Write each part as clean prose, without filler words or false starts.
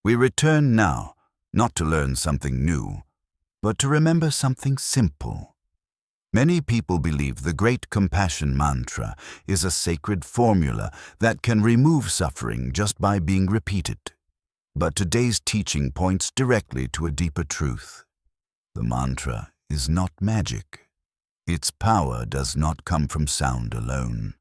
We return now, not to learn something new, but to remember something simple. Many people believe the Great Compassion Mantra is a sacred formula that can remove suffering just by being repeated. But today's teaching points directly to a deeper truth. The mantra is not magic. Its power does not come from sound alone.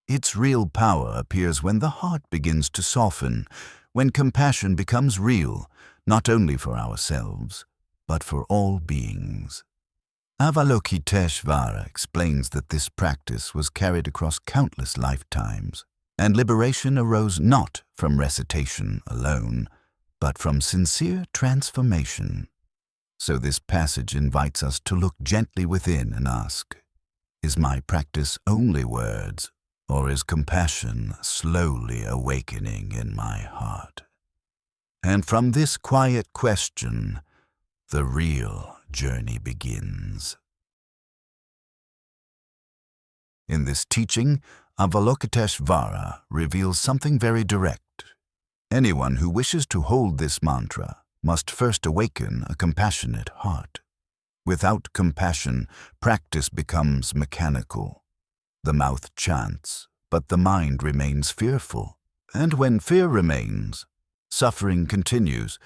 Its real power appears when the heart begins to soften, when compassion becomes real, not only for ourselves, but for all beings. Avalokiteśvara explains that this practice was carried across countless lifetimes, and liberation arose not from recitation alone, but from sincere transformation. So this passage invites us to look gently within and ask, is my practice only words, or is compassion slowly awakening in my heart? And from this quiet question, the real journey begins. In this teaching, Avalokiteśvara reveals something very direct. Anyone who wishes to hold this mantra must first awaken a compassionate heart. Without compassion, practice becomes mechanical. The mouth chants, but the mind remains fearful. And when fear remains, suffering continues,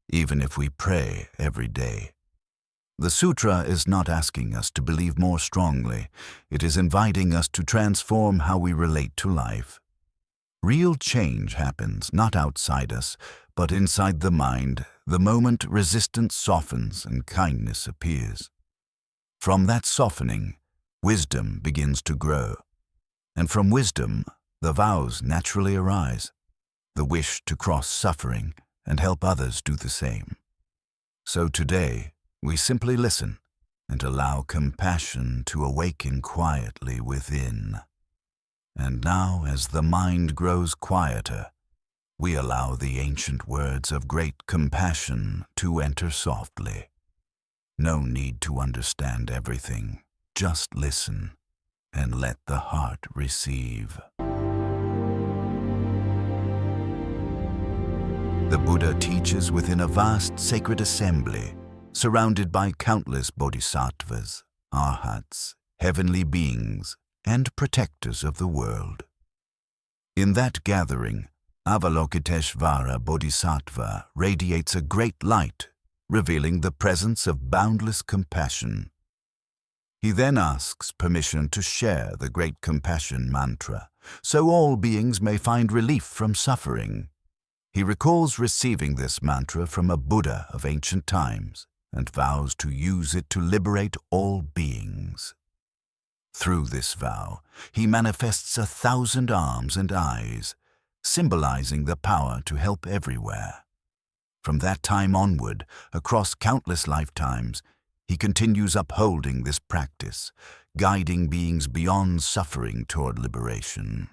even if we pray every day. The sutra is not asking us to believe more strongly. It is inviting us to transform how we relate to life. Real change happens not outside us, but inside the mind, the moment resistance softens and kindness appears. From that softening, wisdom begins to grow. And from wisdom, the vows naturally arise, the wish to cross suffering and help others do the same. So today, we simply listen and allow compassion to awaken quietly within. And now, as the mind grows quieter, we allow the ancient words of great compassion to enter softly. No need to understand everything. Just listen and let the heart receive. The Buddha teaches within a vast sacred assembly, surrounded by countless bodhisattvas, arhats, heavenly beings, and protectors of the world. In that gathering, Avalokiteśvara Bodhisattva radiates a great light, revealing the presence of boundless compassion. He then asks permission to share the Great Compassion Mantra, so all beings may find relief from suffering. He recalls receiving this mantra from a Buddha of ancient times and vows to use it to liberate all beings. Through this vow, he manifests 1,000 arms and eyes, symbolizing the power to help everywhere. From that time onward, across countless lifetimes, he continues upholding this practice, guiding beings beyond suffering toward liberation.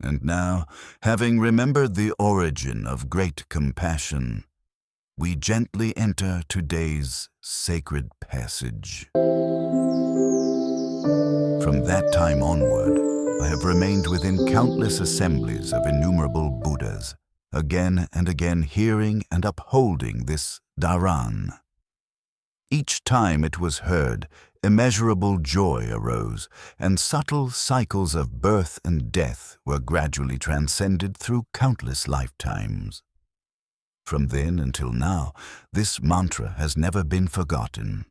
And now, having remembered the origin of great compassion, we gently enter today's sacred passage. From that time onward, I have remained within countless assemblies of innumerable Buddhas, again and again hearing and upholding this Dhāraṇī. Each time it was heard, immeasurable joy arose, and subtle cycles of birth and death were gradually transcended through countless lifetimes. From then until now, this mantra has never been forgotten.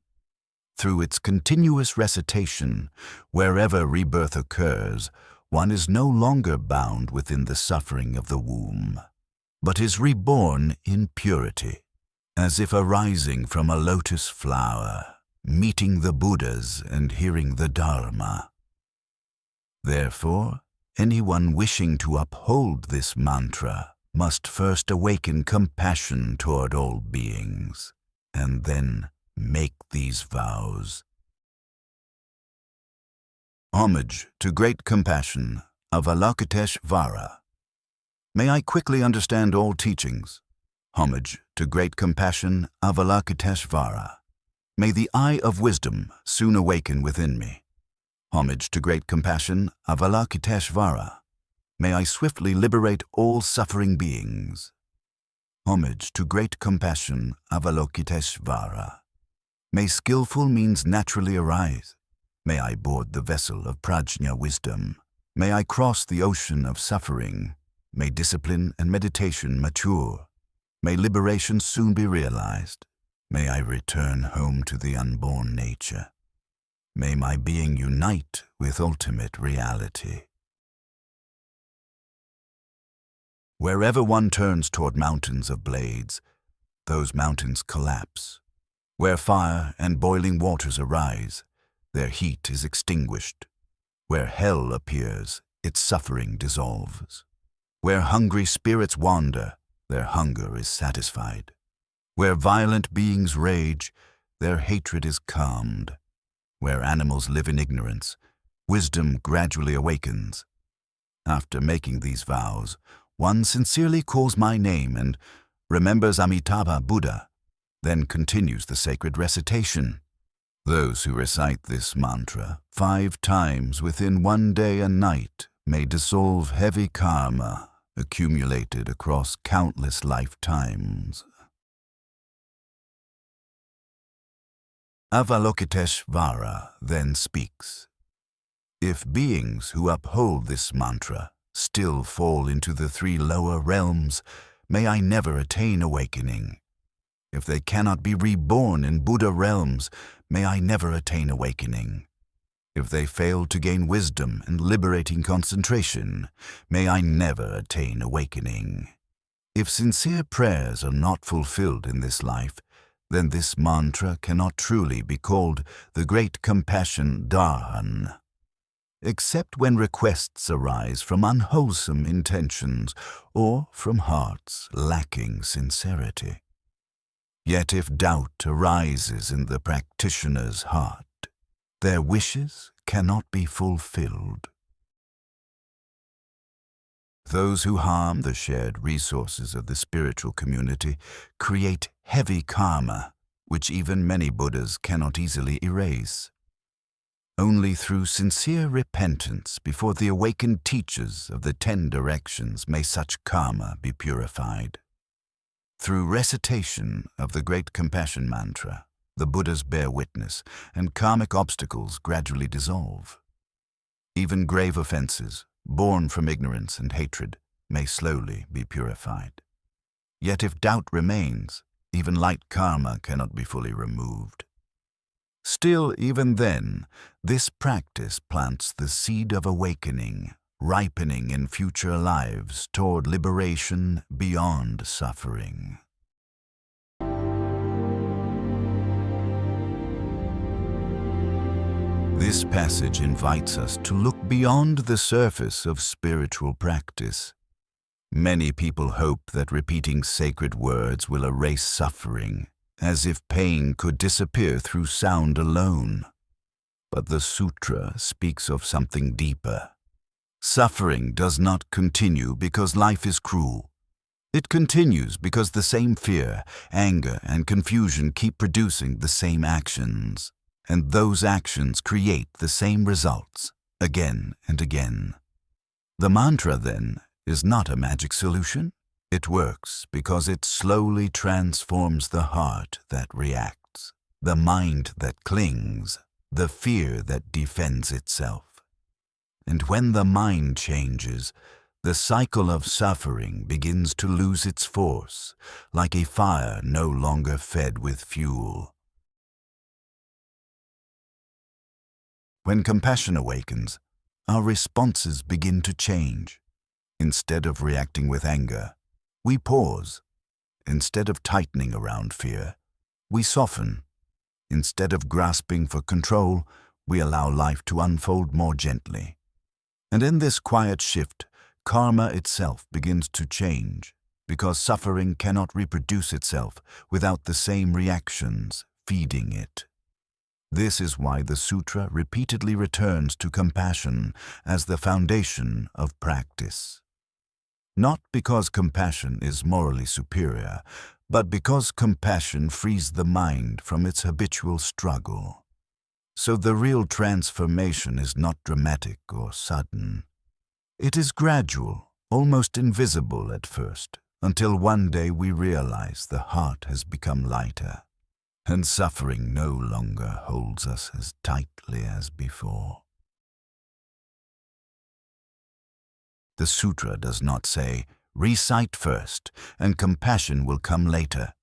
Through its continuous recitation, wherever rebirth occurs, one is no longer bound within the suffering of the womb, but is reborn in purity, as if arising from a lotus flower, meeting the Buddhas and hearing the Dharma. Therefore, anyone wishing to uphold this mantra must first awaken compassion toward all beings, and then make these vows. Homage to Great Compassion, Avalokiteśvara. May I quickly understand all teachings. Homage to Great Compassion, Avalokiteśvara. May the eye of wisdom soon awaken within me. Homage to Great Compassion, Avalokiteśvara. May I swiftly liberate all suffering beings. Homage to Great Compassion Avalokiteśvara. May skillful means naturally arise. May I board the vessel of prajna wisdom. May I cross the ocean of suffering. May discipline and meditation mature. May liberation soon be realized. May I return home to the unborn nature. May my being unite with ultimate reality. Wherever one turns toward mountains of blades, those mountains collapse. Where fire and boiling waters arise, their heat is extinguished. Where hell appears, its suffering dissolves. Where hungry spirits wander, their hunger is satisfied. Where violent beings rage, their hatred is calmed. Where animals live in ignorance, wisdom gradually awakens. After making these vows, one sincerely calls my name and remembers Amitabha Buddha, then continues the sacred recitation. Those who recite this mantra 5 times within one day and night may dissolve heavy karma accumulated across countless lifetimes. Avalokiteśvara then speaks. If beings who uphold this mantra still fall into the 3 lower realms, may I never attain awakening. If they cannot be reborn in Buddha realms, may I never attain awakening. If they fail to gain wisdom and liberating concentration, may I never attain awakening. If sincere prayers are not fulfilled in this life, then this mantra cannot truly be called the Great Compassion Dhāraṇī. Except when requests arise from unwholesome intentions or from hearts lacking sincerity. Yet if doubt arises in the practitioner's heart, their wishes cannot be fulfilled. Those who harm the shared resources of the spiritual community create heavy karma, which even many Buddhas cannot easily erase. Only through sincere repentance before the awakened teachers of the 10 directions may such karma be purified. Through recitation of the Great Compassion Mantra, the Buddhas bear witness and karmic obstacles gradually dissolve. Even grave offenses, born from ignorance and hatred, may slowly be purified. Yet if doubt remains, even light karma cannot be fully removed. Still, even then, this practice plants the seed of awakening, ripening in future lives toward liberation beyond suffering. This passage invites us to look beyond the surface of spiritual practice. Many people hope that repeating sacred words will erase suffering, as if pain could disappear through sound alone. But the sutra speaks of something deeper. Suffering does not continue because life is cruel. It continues because the same fear, anger, and confusion keep producing the same actions, and those actions create the same results, again and again. The mantra, then, is not a magic solution. It works because it slowly transforms the heart that reacts, the mind that clings, the fear that defends itself. And when the mind changes, the cycle of suffering begins to lose its force, like a fire no longer fed with fuel. When compassion awakens, our responses begin to change. Instead of reacting with anger, we pause. Instead of tightening around fear, we soften. Instead of grasping for control, we allow life to unfold more gently. And in this quiet shift, karma itself begins to change, because suffering cannot reproduce itself without the same reactions feeding it. This is why the sutra repeatedly returns to compassion as the foundation of practice. Not because compassion is morally superior, but because compassion frees the mind from its habitual struggle. So the real transformation is not dramatic or sudden. It is gradual, almost invisible at first, until one day we realize the heart has become lighter, and suffering no longer holds us as tightly as before. The sutra does not say, recite first, and compassion will come later.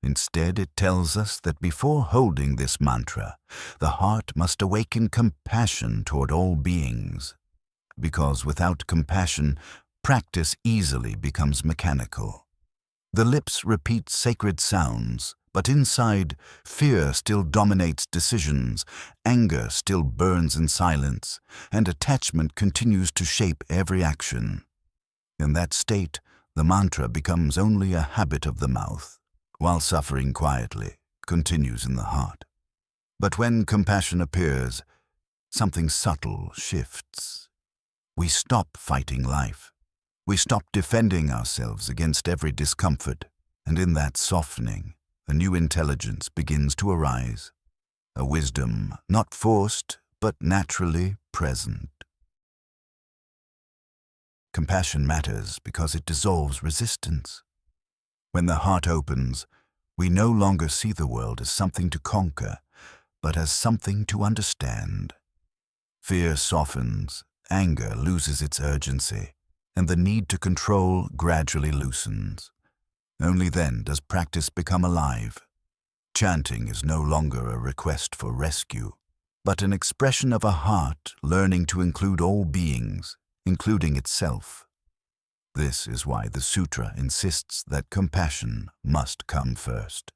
Instead, it tells us that before holding this mantra, the heart must awaken compassion toward all beings, because without compassion, practice easily becomes mechanical. The lips repeat sacred sounds, but inside, fear still dominates decisions, anger still burns in silence, and attachment continues to shape every action. In that state, the mantra becomes only a habit of the mouth, while suffering quietly continues in the heart. But when compassion appears, something subtle shifts. We stop fighting life. We stop defending ourselves against every discomfort, and in that softening, a new intelligence begins to arise, a wisdom not forced but naturally present. Compassion matters because it dissolves resistance. When the heart opens, we no longer see the world as something to conquer, but as something to understand. Fear softens, anger loses its urgency, and the need to control gradually loosens. Only then does practice become alive. Chanting is no longer a request for rescue, but an expression of a heart learning to include all beings, including itself. This is why the sutra insists that compassion must come first.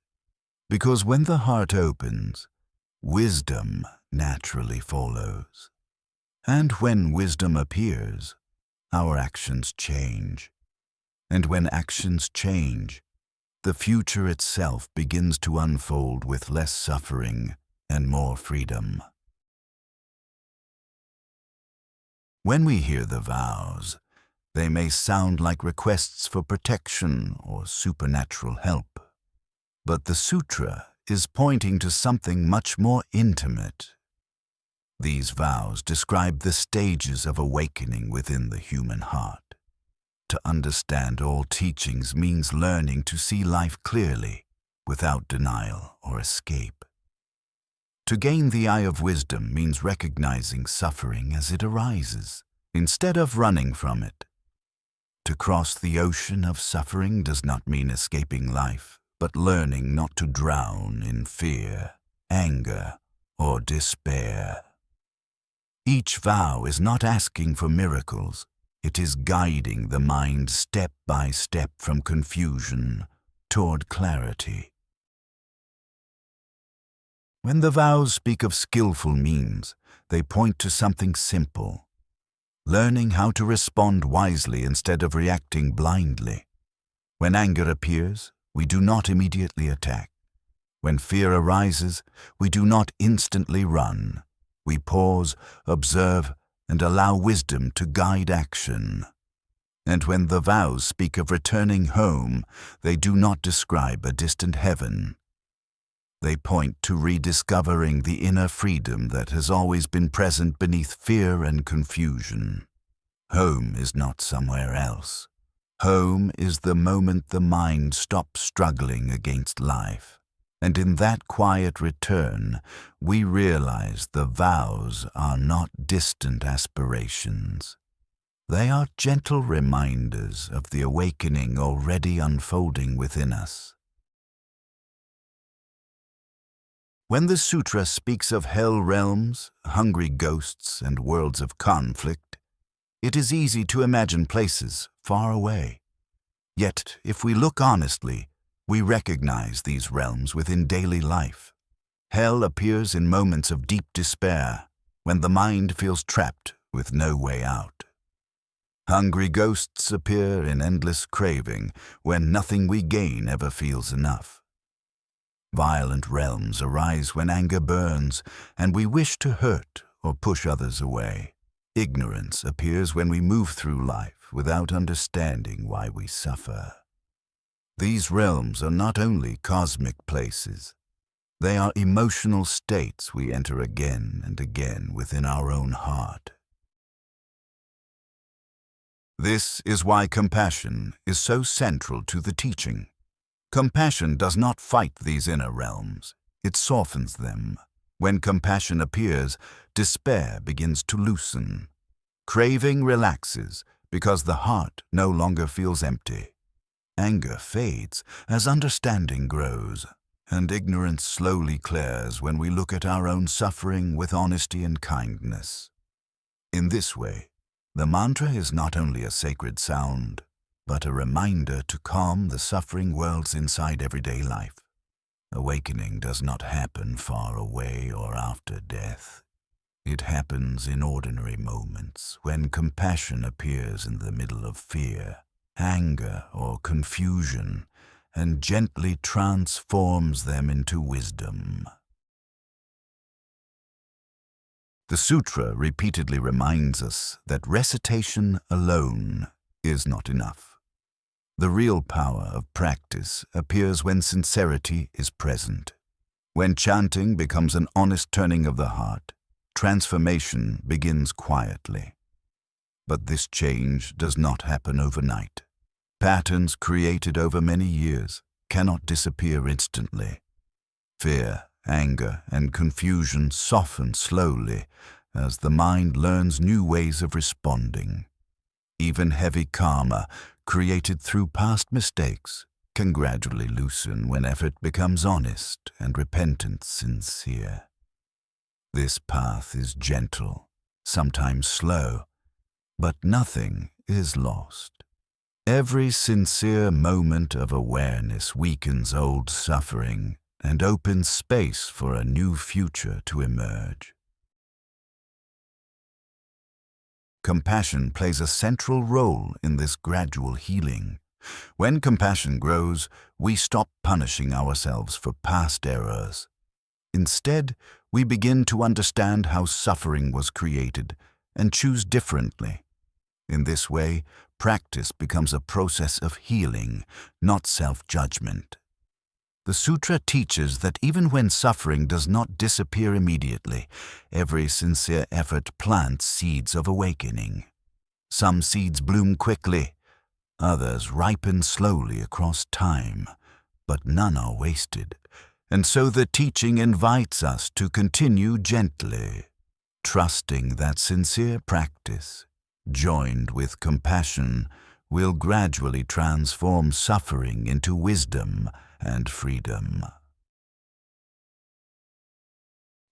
Because when the heart opens, wisdom naturally follows. And when wisdom appears, our actions change. And when actions change, the future itself begins to unfold with less suffering and more freedom. When we hear the vows, they may sound like requests for protection or supernatural help. But the sutra is pointing to something much more intimate. These vows describe the stages of awakening within the human heart. To understand all teachings means learning to see life clearly, without denial or escape. To gain the eye of wisdom means recognizing suffering as it arises, instead of running from it. To cross the ocean of suffering does not mean escaping life, but learning not to drown in fear, anger, or despair. Each vow is not asking for miracles. It is guiding the mind step by step from confusion toward clarity. When the vows speak of skillful means, they point to something simple. Learning how to respond wisely instead of reacting blindly. When anger appears, we do not immediately attack. When fear arises, we do not instantly run. We pause, observe, and allow wisdom to guide action. And when the vows speak of returning home, they do not describe a distant heaven. They point to rediscovering the inner freedom that has always been present beneath fear and confusion. Home is not somewhere else. Home is the moment the mind stops struggling against life. And in that quiet return, we realize the vows are not distant aspirations. They are gentle reminders of the awakening already unfolding within us. When the sutra speaks of hell realms, hungry ghosts, and worlds of conflict, it is easy to imagine places far away. Yet, if we look honestly, we recognize these realms within daily life. Hell appears in moments of deep despair, when the mind feels trapped with no way out. Hungry ghosts appear in endless craving, when nothing we gain ever feels enough. Violent realms arise when anger burns, and we wish to hurt or push others away. Ignorance appears when we move through life without understanding why we suffer. These realms are not only cosmic places. They are emotional states we enter again and again within our own heart. This is why compassion is so central to the teaching. Compassion does not fight these inner realms, it softens them. When compassion appears, despair begins to loosen. Craving relaxes because the heart no longer feels empty. Anger fades as understanding grows, and ignorance slowly clears when we look at our own suffering with honesty and kindness. In this way, the mantra is not only a sacred sound, but a reminder to calm the suffering worlds inside everyday life. Awakening does not happen far away or after death. It happens in ordinary moments when compassion appears in the middle of fear, anger, or confusion, and gently transforms them into wisdom. The sutra repeatedly reminds us that recitation alone is not enough. The real power of practice appears when sincerity is present. When chanting becomes an honest turning of the heart, transformation begins quietly. But this change does not happen overnight. Patterns created over many years cannot disappear instantly. Fear, anger, and confusion soften slowly as the mind learns new ways of responding. Even heavy karma, created through past mistakes, can gradually loosen when effort becomes honest and repentance sincere. This path is gentle, sometimes slow, but nothing is lost. Every sincere moment of awareness weakens old suffering and opens space for a new future to emerge. Compassion plays a central role in this gradual healing. When compassion grows, we stop punishing ourselves for past errors. Instead, we begin to understand how suffering was created and choose differently. In this way, practice becomes a process of healing, not self-judgment. The sutra teaches that even when suffering does not disappear immediately, every sincere effort plants seeds of awakening. Some seeds bloom quickly, others ripen slowly across time, but none are wasted. And so the teaching invites us to continue gently, trusting that sincere practice, joined with compassion, will gradually transform suffering into wisdom and freedom.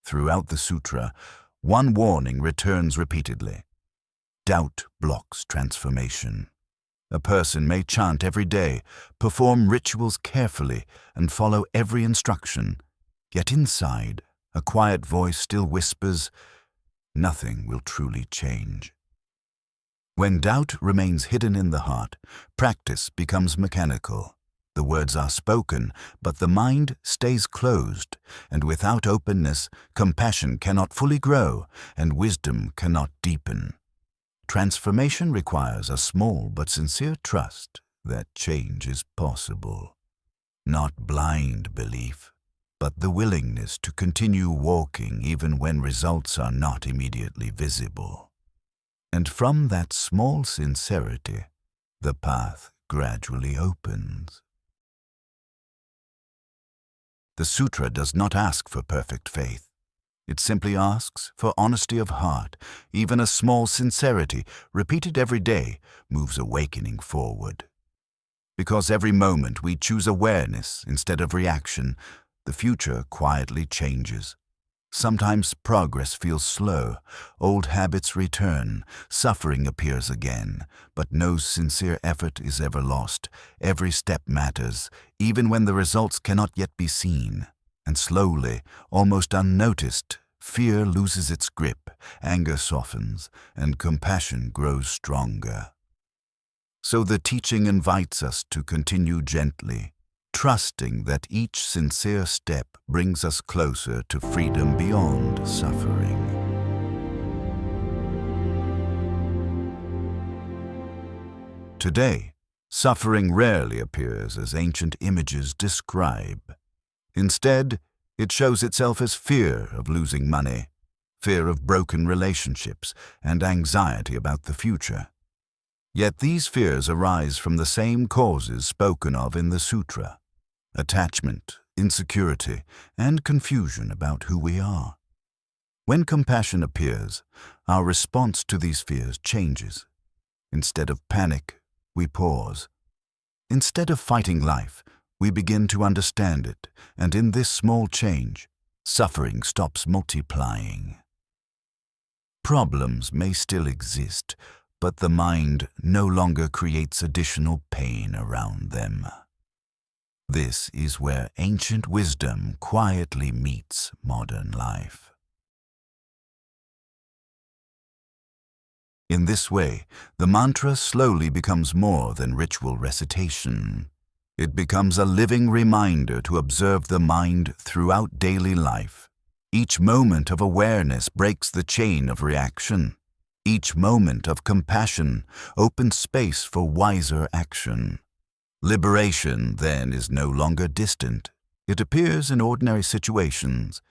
Throughout the sutra, one warning returns repeatedly. Doubt blocks transformation. A person may chant every day, perform rituals carefully, and follow every instruction. Yet inside, a quiet voice still whispers, "Nothing will truly change." When doubt remains hidden in the heart, practice becomes mechanical. The words are spoken, but the mind stays closed, and without openness, compassion cannot fully grow, and wisdom cannot deepen. Transformation requires a small but sincere trust that change is possible. Not blind belief, but the willingness to continue walking even when results are not immediately visible. And from that small sincerity, the path gradually opens. The sutra does not ask for perfect faith. It simply asks for honesty of heart. Even a small sincerity, repeated every day, moves awakening forward. Because every moment we choose awareness instead of reaction, the future quietly changes. Sometimes progress feels slow, old habits return, suffering appears again, but no sincere effort is ever lost. Every step matters, even when the results cannot yet be seen. And slowly, almost unnoticed, fear loses its grip, anger softens, and compassion grows stronger. So the teaching invites us to continue gently, trusting that each sincere step brings us closer to freedom beyond suffering. Today, suffering rarely appears as ancient images describe. Instead, it shows itself as fear of losing money, fear of broken relationships, and anxiety about the future. Yet these fears arise from the same causes spoken of in the sutra: attachment, insecurity, and confusion about who we are. When compassion appears, our response to these fears changes. Instead of panic, we pause. Instead of fighting life, we begin to understand it, and in this small change, suffering stops multiplying. Problems may still exist, but the mind no longer creates additional pain around them. This is where ancient wisdom quietly meets modern life. In this way, the mantra slowly becomes more than ritual recitation. It becomes a living reminder to observe the mind throughout daily life. Each moment of awareness breaks the chain of reaction. Each moment of compassion opens space for wiser action. Liberation, then, is no longer distant. It appears in ordinary situations,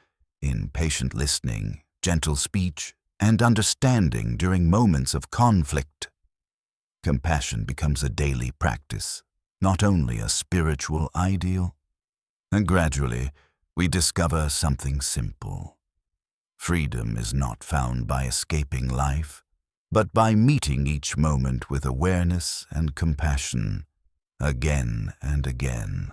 in patient listening, gentle speech, and understanding during moments of conflict. Compassion becomes a daily practice, not only a spiritual ideal. And gradually, we discover something simple. Freedom is not found by escaping life, but by meeting each moment with awareness and compassion, again and again.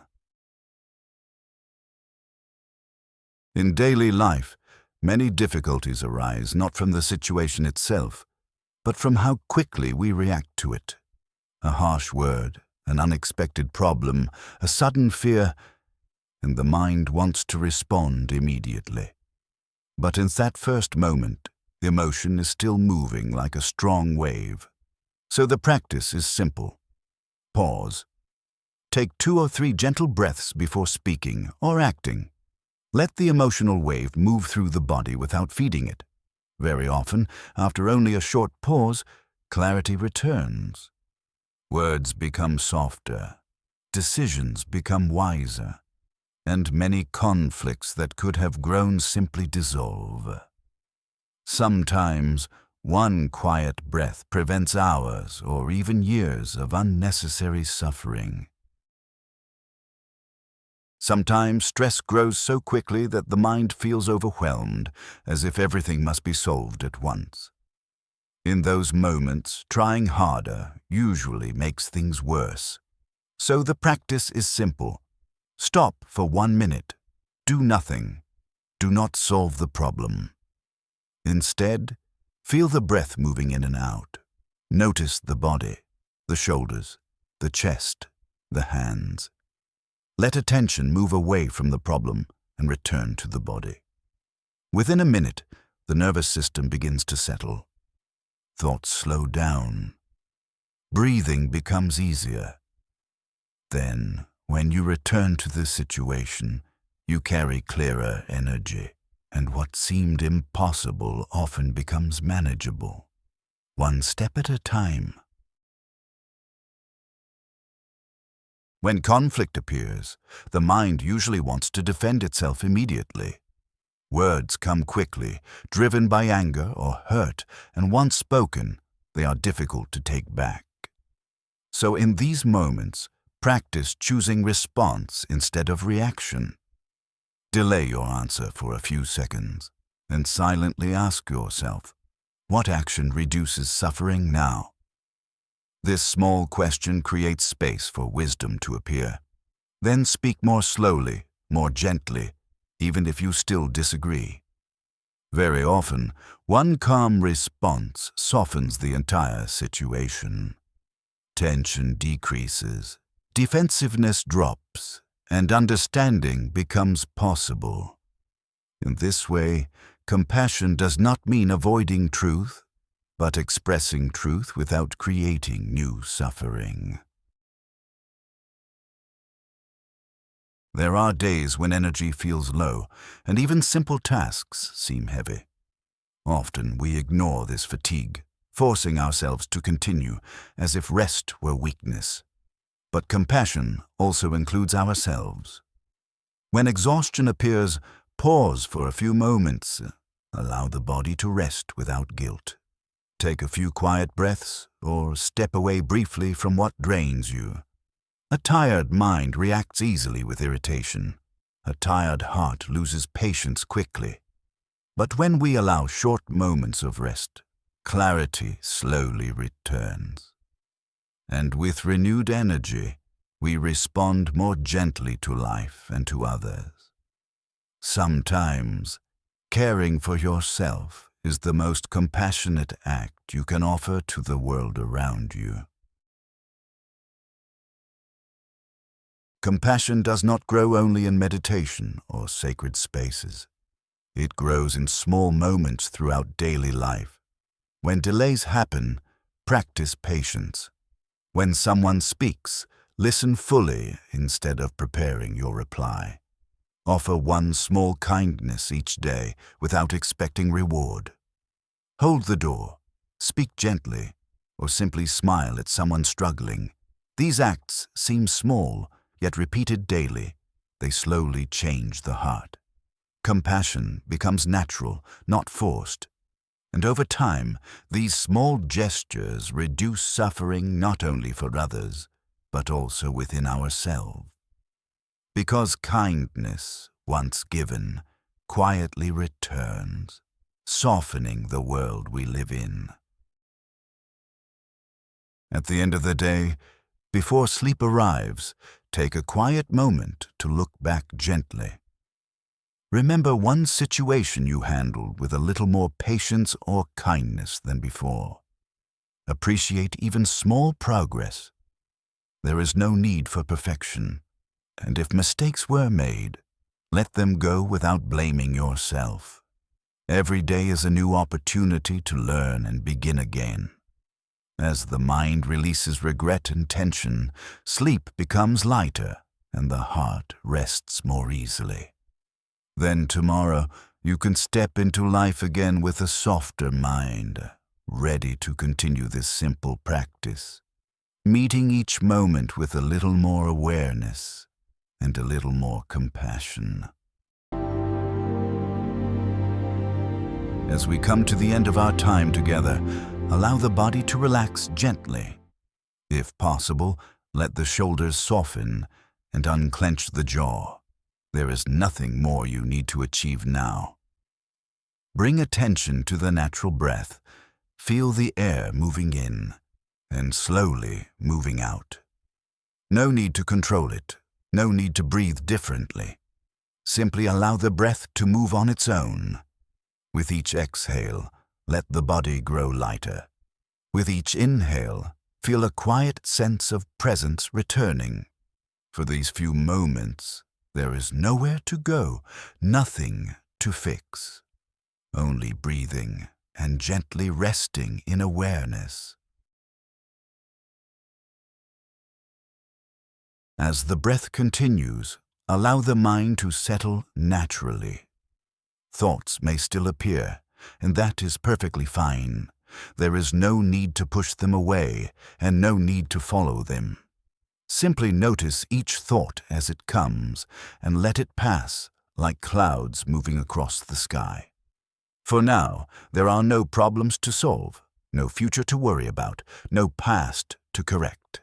In daily life, many difficulties arise not from the situation itself, but from how quickly we react to it. A harsh word, an unexpected problem, a sudden fear, and the mind wants to respond immediately. But in that first moment, the emotion is still moving like a strong wave. So the practice is simple. Pause. Take 2 or 3 gentle breaths before speaking or acting. Let the emotional wave move through the body without feeding it. Very often, after only a short pause, clarity returns. Words become softer, decisions become wiser, and many conflicts that could have grown simply dissolve. Sometimes, one quiet breath prevents hours or even years of unnecessary suffering. Sometimes stress grows so quickly that the mind feels overwhelmed, as if everything must be solved at once. In those moments, trying harder usually makes things worse. So the practice is simple. Stop for 1 minute. Do nothing. Do not solve the problem. Instead, feel the breath moving in and out. Notice the body, the shoulders, the chest, the hands. Let attention move away from the problem and return to the body. Within a minute, the nervous system begins to settle. Thoughts slow down. Breathing becomes easier. Then, when you return to the situation, you carry clearer energy, and what seemed impossible often becomes manageable, one step at a time. When conflict appears, the mind usually wants to defend itself immediately. Words come quickly, driven by anger or hurt, and once spoken, they are difficult to take back. So in these moments, practice choosing response instead of reaction. Delay your answer for a few seconds, and silently ask yourself, what action reduces suffering now? This small question creates space for wisdom to appear. Then speak more slowly, more gently, even if you still disagree. Very often, one calm response softens the entire situation. Tension decreases, defensiveness drops, and understanding becomes possible. In this way, compassion does not mean avoiding truth, but expressing truth without creating new suffering. There are days when energy feels low, and even simple tasks seem heavy. Often we ignore this fatigue, forcing ourselves to continue as if rest were weakness. But compassion also includes ourselves. When exhaustion appears, pause for a few moments. Allow the body to rest without guilt. Take a few quiet breaths or step away briefly from what drains you. A tired mind reacts easily with irritation. A tired heart loses patience quickly. But when we allow short moments of rest, clarity slowly returns. And with renewed energy, we respond more gently to life and to others. Sometimes, caring for yourself is the most compassionate act you can offer to the world around you. Compassion does not grow only in meditation or sacred spaces. It grows in small moments throughout daily life. When delays happen, practice patience. When someone speaks, listen fully instead of preparing your reply. Offer one small kindness each day without expecting reward. Hold the door, speak gently, or simply smile at someone struggling. These acts seem small, yet repeated daily, they slowly change the heart. Compassion becomes natural, not forced. And over time, these small gestures reduce suffering not only for others, but also within ourselves. Because kindness, once given, quietly returns, softening the world we live in. At the end of the day, before sleep arrives, take a quiet moment to look back gently. Remember one situation you handled with a little more patience or kindness than before. Appreciate even small progress. There is no need for perfection, and if mistakes were made, let them go without blaming yourself. Every day is a new opportunity to learn and begin again. As the mind releases regret and tension, sleep becomes lighter and the heart rests more easily. Then tomorrow, you can step into life again with a softer mind, ready to continue this simple practice, meeting each moment with a little more awareness and a little more compassion. As we come to the end of our time together, allow the body to relax gently. If possible, let the shoulders soften and unclench the jaw. There is nothing more you need to achieve now. Bring attention to the natural breath. Feel the air moving in and slowly moving out. No need to control it. No need to breathe differently. Simply allow the breath to move on its own. With each exhale, let the body grow lighter. With each inhale, feel a quiet sense of presence returning. For these few moments, there is nowhere to go, nothing to fix. Only breathing and gently resting in awareness. As the breath continues, allow the mind to settle naturally. Thoughts may still appear, and that is perfectly fine. There is no need to push them away, and no need to follow them. Simply notice each thought as it comes, and let it pass like clouds moving across the sky. For now, there are no problems to solve, no future to worry about, no past to correct.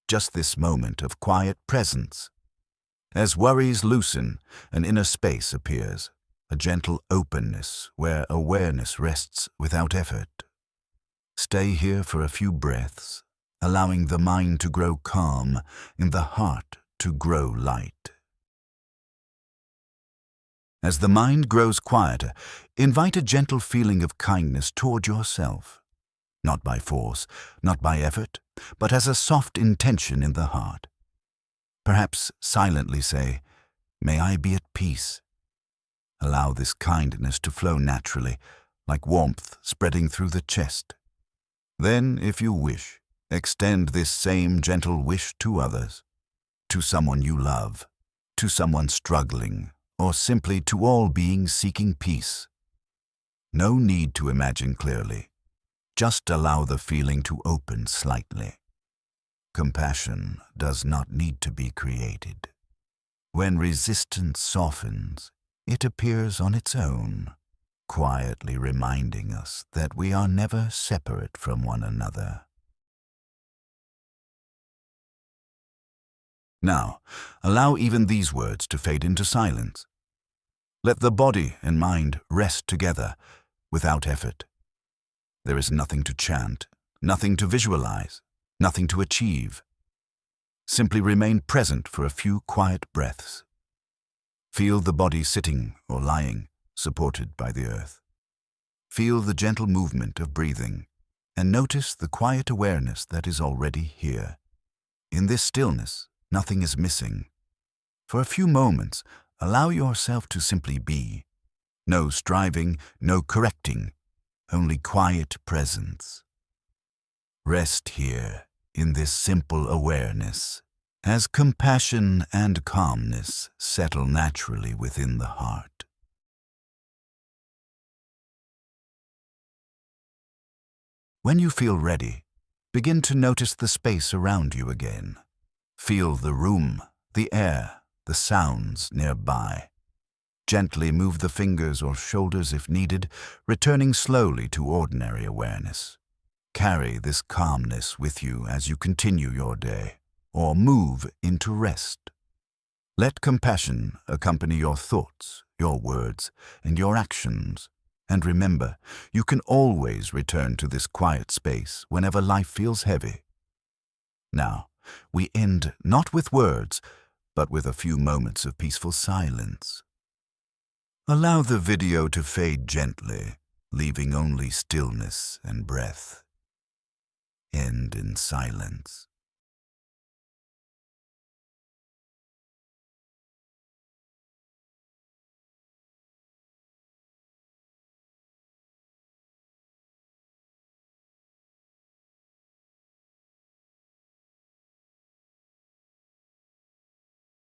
Just this moment of quiet presence. As worries loosen, an inner space appears, a gentle openness where awareness rests without effort. Stay here for a few breaths, allowing the mind to grow calm and the heart to grow light. As the mind grows quieter, invite a gentle feeling of kindness toward yourself. Not by force, not by effort, but as a soft intention in the heart. Perhaps silently say, "May I be at peace." Allow this kindness to flow naturally, like warmth spreading through the chest. Then, if you wish, extend this same gentle wish to others, to someone you love, to someone struggling, or simply to all beings seeking peace. No need to imagine clearly. Just allow the feeling to open slightly. Compassion does not need to be created. When resistance softens, it appears on its own, quietly reminding us that we are never separate from one another. Now, allow even these words to fade into silence. Let the body and mind rest together without effort. There is nothing to chant, nothing to visualize, nothing to achieve. Simply remain present for a few quiet breaths. Feel the body sitting or lying, supported by the earth. Feel the gentle movement of breathing, and notice the quiet awareness that is already here. In this stillness, nothing is missing. For a few moments, allow yourself to simply be. No striving, no correcting, only quiet presence. Rest here in this simple awareness, as compassion and calmness settle naturally within the heart. When you feel ready, begin to notice the space around you again. Feel the room, the air, the sounds nearby. Gently move the fingers or shoulders if needed, returning slowly to ordinary awareness. Carry this calmness with you as you continue your day, or move into rest. Let compassion accompany your thoughts, your words, and your actions. And remember, you can always return to this quiet space whenever life feels heavy. Now, we end not with words, but with a few moments of peaceful silence. Allow the video to fade gently, leaving only stillness and breath. End in silence.